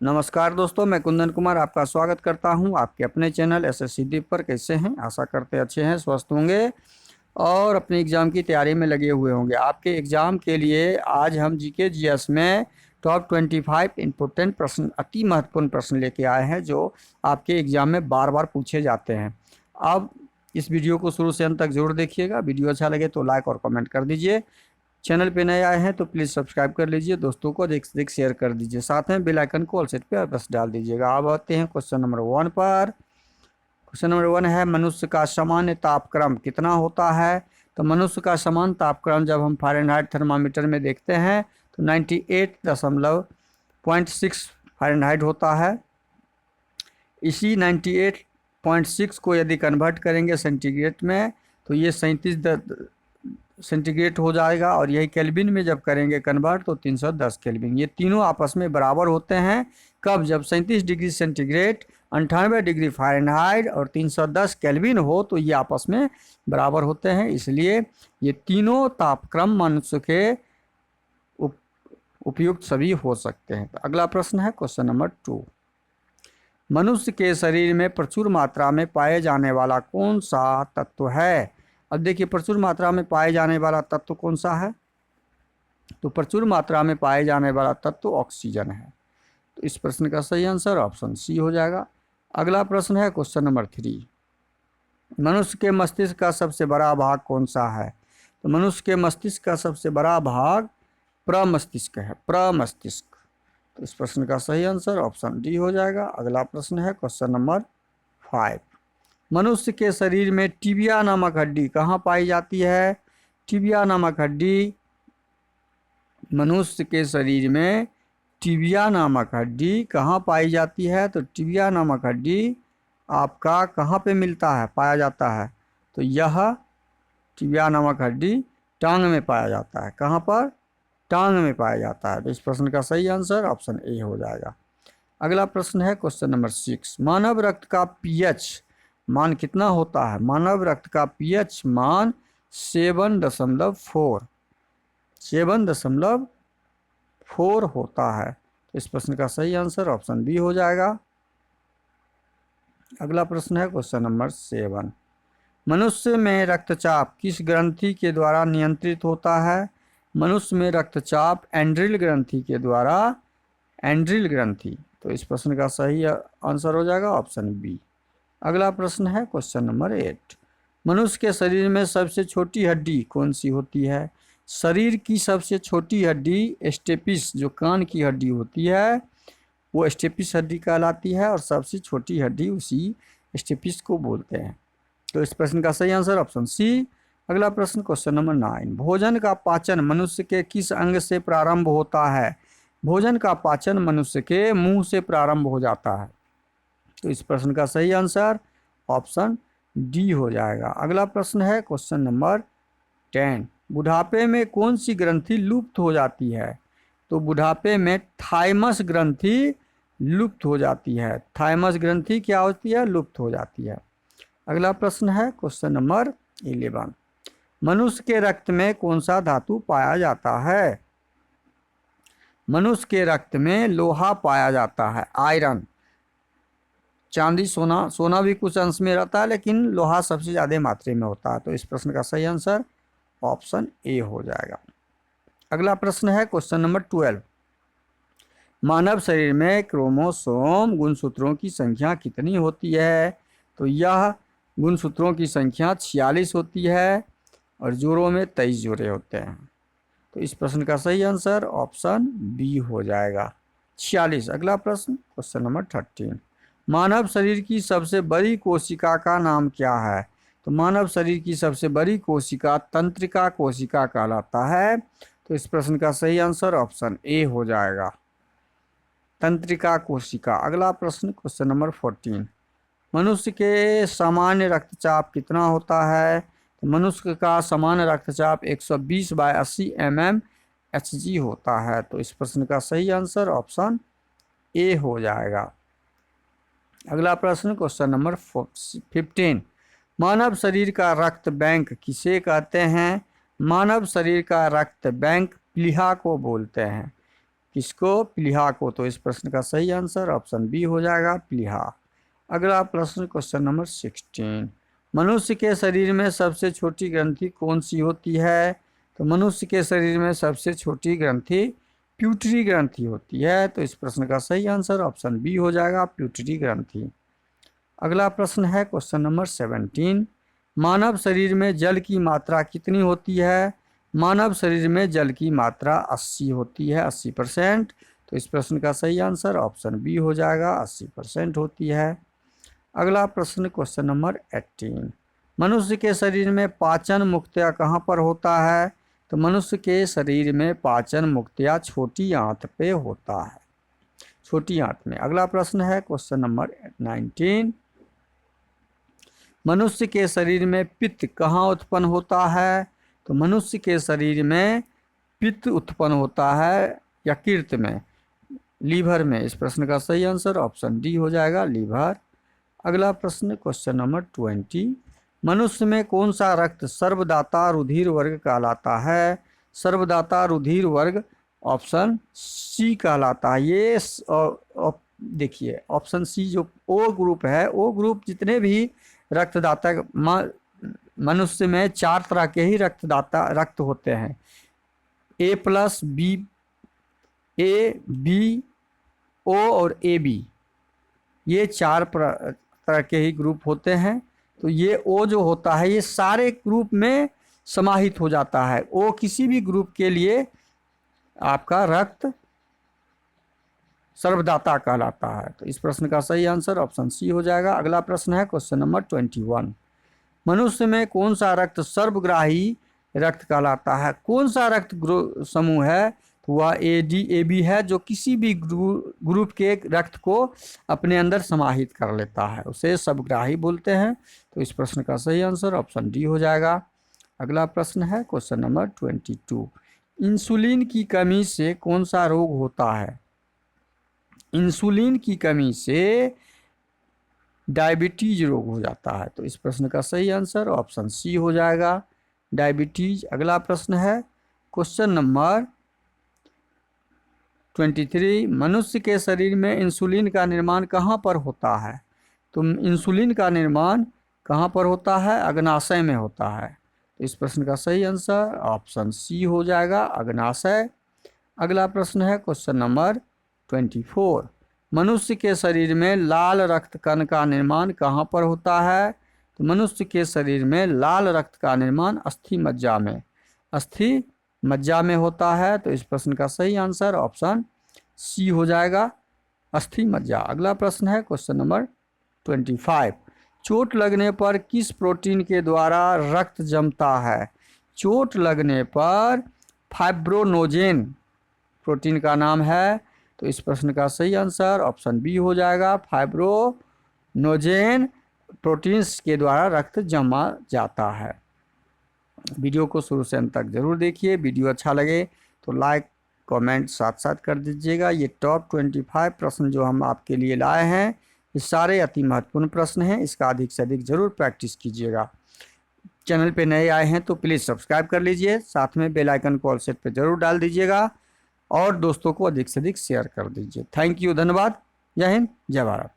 नमस्कार दोस्तों, मैं कुंदन कुमार आपका स्वागत करता हूं आपके अपने चैनल एसएससी दीप पर। कैसे हैं? आशा करते अच्छे हैं, स्वस्थ होंगे और अपने एग्ज़ाम की तैयारी में लगे हुए होंगे। आपके एग्ज़ाम के लिए आज हम जीके जीएस में टॉप 25 इम्पोर्टेंट प्रश्न, अति महत्वपूर्ण प्रश्न लेके आए हैं जो आपके एग्ज़ाम में बार बार पूछे जाते हैं। अब इस वीडियो को शुरू से अंत तक जरूर देखिएगा। वीडियो अच्छा लगे तो लाइक और कमेंट कर दीजिए। चैनल पे नए आए हैं तो प्लीज़ सब्सक्राइब कर लीजिए, दोस्तों को देख शेयर कर दीजिए, साथ में बेल आइकन को ऑल सेट पे बस डाल दीजिएगा। अब आते हैं क्वेश्चन नंबर 1 पर। क्वेश्चन नंबर 1 है, मनुष्य का सामान्य तापक्रम कितना होता है? तो मनुष्य का सामान्य तापक्रम जब हम फ़ारेनहाइट थर्मामीटर में देखते हैं तो 98.6 फ़ारेनहाइट होता है। इसी 98.6 को यदि कन्वर्ट करेंगे सेंटीग्रेड में तो ये 37 सेंटीग्रेड हो जाएगा, और यही केल्विन में जब करेंगे कन्वर्ट तो 310 केल्विन। ये तीनों आपस में बराबर होते हैं। कब? जब 37 डिग्री सेंटीग्रेड, 98 डिग्री फ़ारेनहाइट और 310 केल्विन हो तो ये आपस में बराबर होते हैं। इसलिए ये तीनों तापक्रम मनुष्य के उपयुक्त सभी हो सकते हैं। तो अगला प्रश्न है क्वेश्चन नंबर 2। मनुष्य के शरीर में प्रचुर मात्रा में पाए जाने वाला कौन सा तत्व है? अब देखिए, प्रचुर मात्रा में पाए जाने वाला तत्व कौन सा है? तो प्रचुर मात्रा में पाए जाने वाला तत्व ऑक्सीजन है। तो इस प्रश्न का सही आंसर ऑप्शन सी हो जाएगा। अगला प्रश्न है क्वेश्चन नंबर 3। मनुष्य के मस्तिष्क का सबसे बड़ा भाग कौन सा है? तो मनुष्य के मस्तिष्क का सबसे बड़ा भाग प्रमस्तिष्क है, प्रमस्तिष्क। तो इस प्रश्न का सही आंसर ऑप्शन डी हो जाएगा। अगला प्रश्न है क्वेश्चन नंबर 5। मनुष्य के शरीर में टिबिया नामक हड्डी कहाँ पाई जाती है? टिबिया नामक हड्डी, मनुष्य के शरीर में टिबिया नामक हड्डी कहाँ पाई जाती है? तो टिबिया नामक हड्डी आपका कहाँ पे मिलता है, पाया जाता है? तो यह टिबिया नामक हड्डी टांग में पाया जाता है। कहाँ पर? टांग में पाया जाता है। तो इस प्रश्न का सही आंसर ऑप्शन ए हो जाएगा। अगला प्रश्न है क्वेश्चन नंबर 6। मानव रक्त का पीएच मान कितना होता है? मानव रक्त का पीएच मान 7.4 होता है। तो इस प्रश्न का सही आंसर ऑप्शन बी हो जाएगा। अगला प्रश्न है क्वेश्चन नंबर 7। मनुष्य में रक्तचाप किस ग्रंथि के द्वारा नियंत्रित होता है? मनुष्य में रक्तचाप एंड्रिल ग्रंथि के द्वारा, एंड्रिल ग्रंथि। तो इस प्रश्न का सही आंसर हो जाएगा ऑप्शन बी। अगला प्रश्न है क्वेश्चन नंबर 8। मनुष्य के शरीर में सबसे छोटी हड्डी कौन सी होती है? शरीर की सबसे छोटी हड्डी स्टेपिस, जो कान की हड्डी होती है वो स्टेपिस हड्डी कहलाती है, और सबसे छोटी हड्डी उसी स्टेपिस को बोलते हैं। तो इस प्रश्न का सही आंसर ऑप्शन सी। अगला प्रश्न क्वेश्चन नंबर 9। भोजन का पाचन मनुष्य के किस अंग से प्रारंभ होता है? भोजन का पाचन मनुष्य के मुंह से प्रारंभ हो जाता है। तो इस प्रश्न का सही आंसर ऑप्शन डी हो जाएगा। अगला प्रश्न है क्वेश्चन नंबर 10। बुढ़ापे में कौन सी ग्रंथि लुप्त हो जाती है? तो बुढ़ापे में थाइमस ग्रंथि लुप्त हो जाती है। थाइमस ग्रंथि क्या होती है? लुप्त हो जाती है। अगला प्रश्न है क्वेश्चन नंबर 11। मनुष्य के रक्त में कौन सा धातु पाया जाता है? मनुष्य के रक्त में लोहा पाया जाता है, आयरन। चांदी, सोना भी कुछ अंश में रहता है, लेकिन लोहा सबसे ज़्यादा मात्रा में होता है। तो इस प्रश्न का सही आंसर ऑप्शन ए हो जाएगा। अगला प्रश्न है क्वेश्चन नंबर 12। मानव शरीर में क्रोमोसोम गुणसूत्रों की संख्या कितनी होती है? तो यह गुणसूत्रों की संख्या 46 होती है, और जोड़ों में 23 जोड़े होते हैं। तो इस प्रश्न का सही आंसर ऑप्शन बी हो जाएगा, 46। अगला प्रश्न क्वेश्चन नंबर 13। मानव शरीर की सबसे बड़ी कोशिका का नाम क्या है? तो मानव शरीर की सबसे बड़ी कोशिका तंत्रिका कोशिका कहलाता है। तो इस प्रश्न का सही आंसर ऑप्शन ए हो जाएगा, तंत्रिका कोशिका। अगला प्रश्न क्वेश्चन नंबर 14। मनुष्य के सामान्य रक्तचाप कितना होता है? तो मनुष्य का सामान्य रक्तचाप 120/80 mmHg होता है। तो इस प्रश्न का सही आंसर ऑप्शन ए हो जाएगा। अगला प्रश्न क्वेश्चन नंबर 15। मानव शरीर का रक्त बैंक किसे कहते हैं? मानव शरीर का रक्त बैंक प्लीहा को बोलते हैं। किसको? प्लीहा को। तो इस प्रश्न का सही आंसर ऑप्शन बी हो जाएगा, प्लीहा। अगला प्रश्न क्वेश्चन नंबर 16, मनुष्य के शरीर में सबसे छोटी ग्रंथि कौन सी होती है? तो मनुष्य के शरीर में सबसे छोटी ग्रंथि प्यूटरी ग्रंथि होती है। तो इस प्रश्न का सही आंसर ऑप्शन बी हो जाएगा, प्यूटरी ग्रंथि। अगला प्रश्न है क्वेश्चन नंबर 17, मानव शरीर में जल की मात्रा कितनी होती है? मानव शरीर में जल की मात्रा 80 होती है, 80%। तो इस प्रश्न का सही आंसर ऑप्शन बी हो जाएगा, 80% होती है। अगला प्रश्न क्वेश्चन नंबर 18, मनुष्य के शरीर में पाचन मुख्यतः कहाँ पर होता है? तो मनुष्य के शरीर में पाचन मुख्यतः छोटी आंत पे होता है, छोटी आंत में। अगला प्रश्न है क्वेश्चन नंबर 19, मनुष्य के शरीर में पित्त कहाँ उत्पन्न होता है? तो मनुष्य के शरीर में पित्त उत्पन्न होता है यकृत में, लीवर में। इस प्रश्न का सही आंसर ऑप्शन डी हो जाएगा, लीवर। अगला प्रश्न क्वेश्चन नंबर 20, मनुष्य में कौन सा रक्त सर्वदाता रुधिर वर्ग कहलाता है? सर्वदाता रुधिर वर्ग ऑप्शन सी कहलाता है। ये देखिए ऑप्शन सी जो ओ ग्रुप है, ओ ग्रुप जितने भी रक्तदाता मनुष्य में 4 तरह के ही रक्त होते हैं, A+, B, ए, बी, ओ और AB, ये 4 तरह के ही ग्रुप होते हैं। तो ये O जो होता है ये सारे ग्रुप में समाहित हो जाता है। O किसी भी ग्रुप के लिए आपका रक्त सर्वदाता कहलाता है। तो इस प्रश्न का सही आंसर ऑप्शन सी हो जाएगा। अगला प्रश्न है क्वेश्चन नंबर 21, मनुष्य में कौन सा रक्त सर्वग्राही रक्त कहलाता है? कौन सा रक्त समूह है? तो वह AB है, जो किसी भी ग्रुप के रक्त को अपने अंदर समाहित कर लेता है, उसे सर्वग्राही बोलते हैं। तो इस प्रश्न का सही आंसर ऑप्शन डी हो जाएगा। अगला प्रश्न है क्वेश्चन नंबर 22, इंसुलिन की कमी से कौन सा रोग होता है? इंसुलिन की कमी से डायबिटीज रोग हो जाता है। तो इस प्रश्न का सही आंसर ऑप्शन सी हो जाएगा, डायबिटीज। अगला प्रश्न है क्वेश्चन नंबर 23, मनुष्य के शरीर में इंसुलिन का निर्माण कहाँ पर होता है? तो इंसुलिन का निर्माण कहाँ पर होता है? अग्नाशय में होता है। तो इस प्रश्न का सही आंसर ऑप्शन सी हो जाएगा, अग्नाशय। अगला प्रश्न है क्वेश्चन नंबर 24, मनुष्य के शरीर में लाल रक्त कण का निर्माण कहाँ पर होता है? तो मनुष्य के शरीर में लाल रक्त का निर्माण अस्थि मज्जा में, अस्थि मज्जा में होता है। तो इस प्रश्न का सही आंसर ऑप्शन सी हो जाएगा, अस्थि मज्जा। अगला प्रश्न है क्वेश्चन नंबर 25, चोट लगने पर किस प्रोटीन के द्वारा रक्त जमता है? चोट लगने पर फाइब्रोनोजेन प्रोटीन का नाम है। तो इस प्रश्न का सही आंसर ऑप्शन बी हो जाएगा, फाइब्रोनोजेन प्रोटीन्स के द्वारा रक्त जमा जाता है। वीडियो को शुरू से अंत तक जरूर देखिए। वीडियो अच्छा लगे तो लाइक कमेंट साथ साथ कर दीजिएगा। ये टॉप 25 प्रश्न जो हम आपके लिए लाए हैं, ये सारे अति महत्वपूर्ण प्रश्न हैं। इसका अधिक से अधिक जरूर प्रैक्टिस कीजिएगा। चैनल पे नए आए हैं तो प्लीज़ सब्सक्राइब कर लीजिए, साथ में बेल आइकन को ऑल सेट पे जरूर डाल दीजिएगा और दोस्तों को अधिक से अधिक शेयर कर दीजिए। थैंक यू, धन्यवाद। जय हिंद, जय भारत।